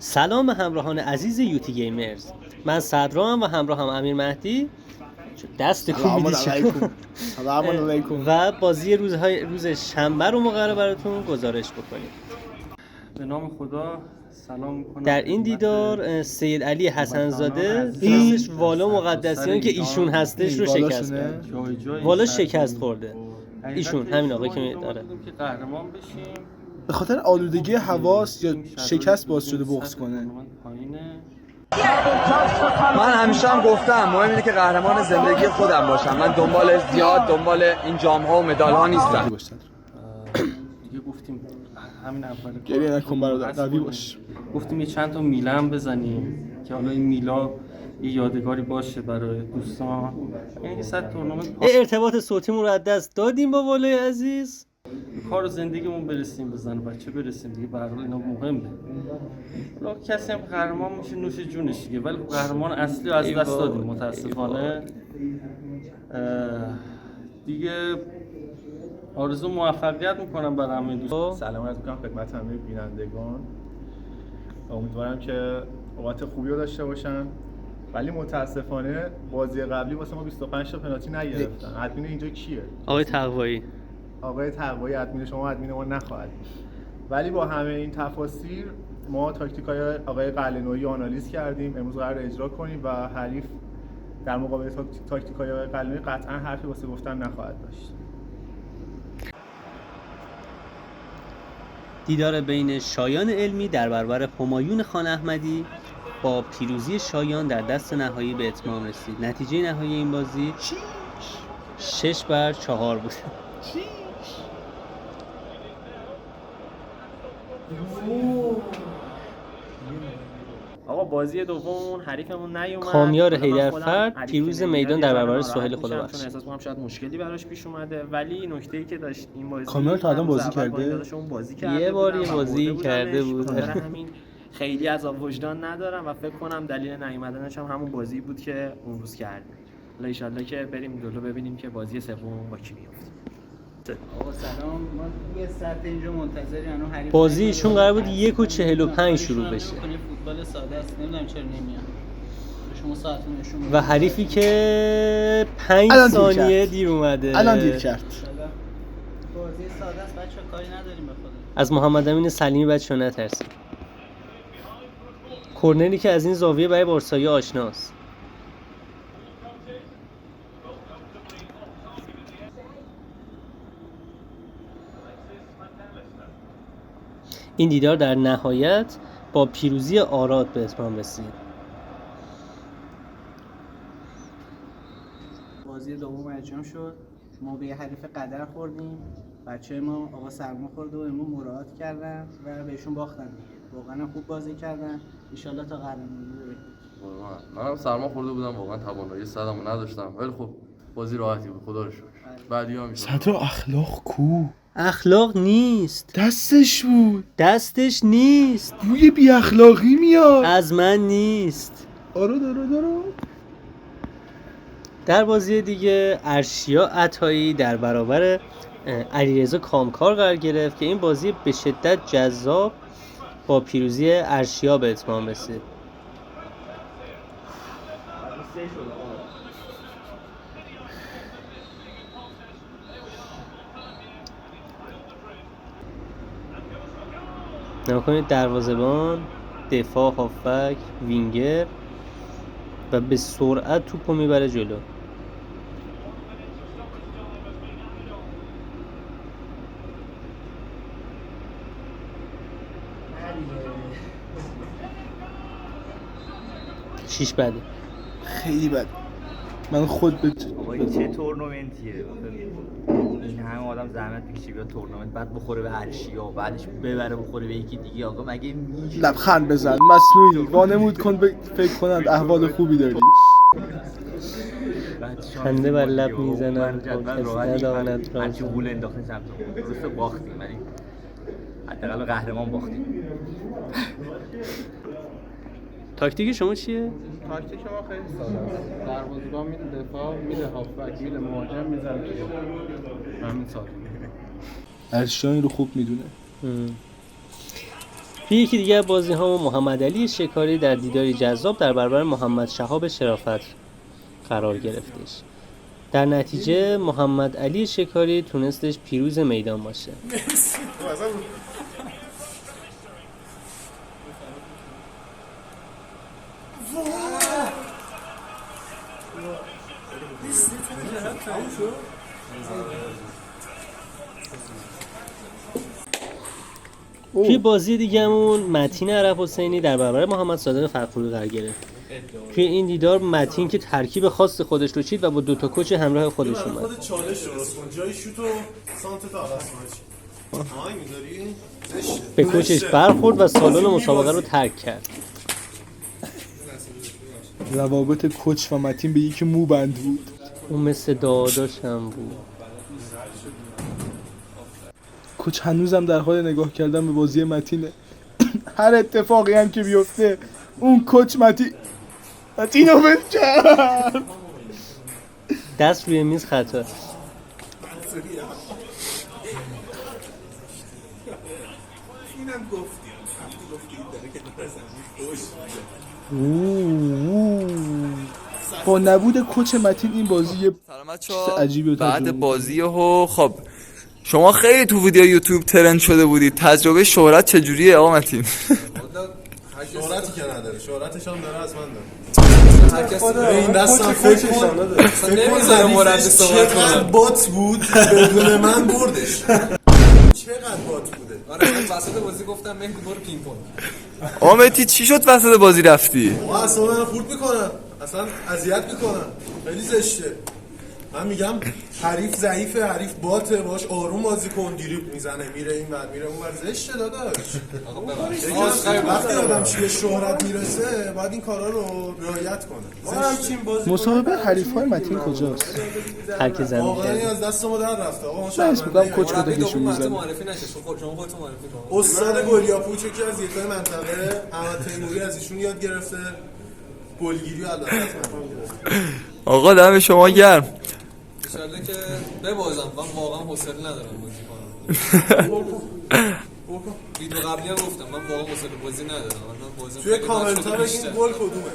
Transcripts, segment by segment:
سلام همراهان عزیز یوتی گیمرز، من صدرام و همراهم امیر مهدی. دست کن میدی سلام علیکم و بازی روز شنبه رو مقرر براتون گزارش بکنیم. به نام خدا سلام میکنم. در این دیدار سید علی حسن‌زاده دوستش والا مقدسیان که ایشون هستش رو شکست کرد. والا شکست خورده ایشون، همین آقای که داره که قهرمان بشیم. به خاطر آلودگی حواس یا شکست باعث شده بغض کنه. من همیشه هم گفتم مهم اینه که قهرمان زندگی خودم باشم. من دنبال این جام‌ها و مدال‌ها نیستم. دیگه گفتیم همین اول گریه نکن برادر، قوی باش. گفتیم یه چند تا میله هم بزنیم که حالا این میلا یه یادگاری باشه برای دوستان. یعنی صد تورنمنت ارتباط صوتیمون رو از دست دادیم با والای عزیز. کار زندگیمون برسیم، به زن و بچه برسیم دیگه، به هر حال اینا مهمه. حالا کسی هم قهرمان میشه نوش جونش دیگه، ولی قهرمان اصلی رو از دست دادیم متاسفانه. دیگه آرزو موفقیت میکنم برای همه دوستان. سلامت میکنم خدمت همه بینندگان. امیدوارم که اوقات خوبی رو داشته باشن، ولی متاسفانه بازی قبلی واسه ما 25 تا پنالتی نگرفتن. ادمین اینجا کیه؟ آقای تقوایی. آقای تقوایی ادمین شما، ادمین ما نخواهد. ولی با همه این تفاصیل ما تاکتیکای آقای قلعه‌نویی آنالیز کردیم، امروز قرار اجرا کنیم و حریف در مقابل تاکتیکای آقای قلعه‌نویی قطعا حرفی واسه گفتن نخواهد داشت. دیدار بین شایان علمی در برابر همایون خان احمدی با پیروزی شایان در دست نهایی به اتمام رسید. نتیجه نهایی این بازی 6-4 بود. آقا بازی دوم حریفمون نیومد. کامیار حیدرفرد پیروز میدان در برابر سهیل خدابخش. چون احساس می‌کنم شاید مشکلی براش پیش اومده، ولی نکته‌ای که داشت این بازی کامیار تا الان بازی کرده؟ یه بار یه بازی کرده بود. همین خیلی عذاب وجدان ندارم و فکر کنم دلیل نیومدنش هم همون بازی بود که اون روز کردیم. ان شاءالله که بریم جلو ببینیم که بازی سوم با کی میفته. آقا سلام، ما یه ساعت اینجا منتظریم. الان حریف بازی ایشون قرار بود 1:45 شروع بشه. فوتبال ساده است، نمیدونم چرا نمیاد. شما ساعتون نشون و حریفی که 5 ثانیه دیر اومده. الان دیر کرد. بازی ساده است بچه‌ها، کاری نداریم به خدا. از محمد امین سلیمی بچه‌ها نترسید. کورنری که از این زاویه برای بارسایی آشناست. این دیدار در نهایت با پیروزی آراد به اتمام رسید. بازی دوم انجام شد. ما به یه حریف قدر خوردیم. بچه ما آقا سرما خورد و امون مراعات کردن و بهشون باختن دیگه. واقعا خوب بازی کردن. ان شاءالله تا قهرمانی بریم. منم سرما خورده بودم، واقعا توانایی صدمو نداشتم، ولی خب بازی راحتی بود خدا رو شکر. بعدی‌ها میشه. صدر اخلاق کو؟ اخلاق نیست، دستش بود. دستش نیست، بوی بی اخلاقی میاد. از من نیست. دارو در بازی دیگه ارشیا عطایی در برابر علیرضا کامکار قرار گرفت که این بازی به شدت جذاب با پیروزی ارشیا به اتمام رسید. نکنید دروازه‌بان، دفاع، هافک، وینگر و به سرعت توپو میبره جلو. شیش بده، خیلی بد. من خود به این چه تورنمنتیه؟ این همه آدم زحمت میکشه بیاد تورنمنت، بعد بخوره به ارشیا، بعدش ببره بخوره به یکی دیگه. آقا مگه میشه؟ لبخند بزن مصنوعی وانمود کن فکر کنند احوال خوبی داری. خنده بر لب میزنم کسی نداند هرچی غول انداختن سمت درسته باختیم، ولی حداقل قهرمان باختیم. تاکتیک شما چیه؟ تاکتیک ما خیلی ساده است. دروازه‌بان میره دفاع، میره هافبک، میره مهاجم، میزنه تو گل. همین ساده. ارشیا این رو خوب میدونه. توی یکی دیگه از بازی ها محمد علی شکاری در دیداری جذاب در برابر محمد شهاب شرافت قرار گرفتش. در نتیجه محمد علی شکاری تونستش پیروز میدان باشه. توی بازی دیگه‌مون متین عرب حسینی در برابر محمد صادق فرخپوری قرار گرفت. توی این دیدار متین که ترکیب خاص خودش رو چید و با دوتا کوچ همراه خودش اومد. خودت چالش درست کن، جای شوت و سانت عوض کن. آهای می‌ذاری؟ به کوچش برخورد و سالن مسابقه رو ترک کرد. روابط کوچ و متین به یکی مو بند بود. اون مثل داداشم بود. کوچ هنوزم در حال نگاه کردن به بازی متینه. هر اتفاقی هم که بیفته اون کوچ متینو ول کرد. دست روی میز خطا. با نبود کوچ متین این بازی یه چیز عجیبی بعد بازی خب شما خیلی تو ویدیو یوتیوب ترند شده بودید. تجربه شهرت چجوریه آقا متین؟ شهرتی که نداره، شهرتش هم داره از من داره. هر کسی به این دستم فکر کن نمیذاره مرد صحبت کنه. چقدر بات بود بدون من بردش. چقدر بات بوده. آره من وسط بازی گفتم مهدی برو پینگ پونگ. آقا مهدی چی شد وسط بازی رفتی؟ اصلا منو خورد میکنن، اصلا اذیت میکنن، خیلی زشته. من میگم حریف ضعیفه، حریف باته، باش آروم بازی کن، دریبل میزنه میره این ور میره اون ور، زشته داداش. وقتی آدم به شهرت میرسه باید این کارا رو رعایت کنه. مسابقه حریف‌های متین کجاست؟ هر کی زمین واقعا از دست ما در رفته. آقا ما بس میگم کوچ بده نشون میزنه. معرفی نشه شما خودتون معرفی کن. استاد گلیاپوچ که از یکای منطقه احمد تیموری از ایشون یاد گرفته. گلگیری البته از من. آقا دم شما گرم. ان که ببازم، من واقعا حوصله ندارم بازی کنم. ویدیو قبلی هم گفتم من واقعا حوصله بازی ندارم. توی کامنت ها بگین گل کدومه؟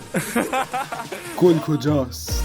گل کجاست؟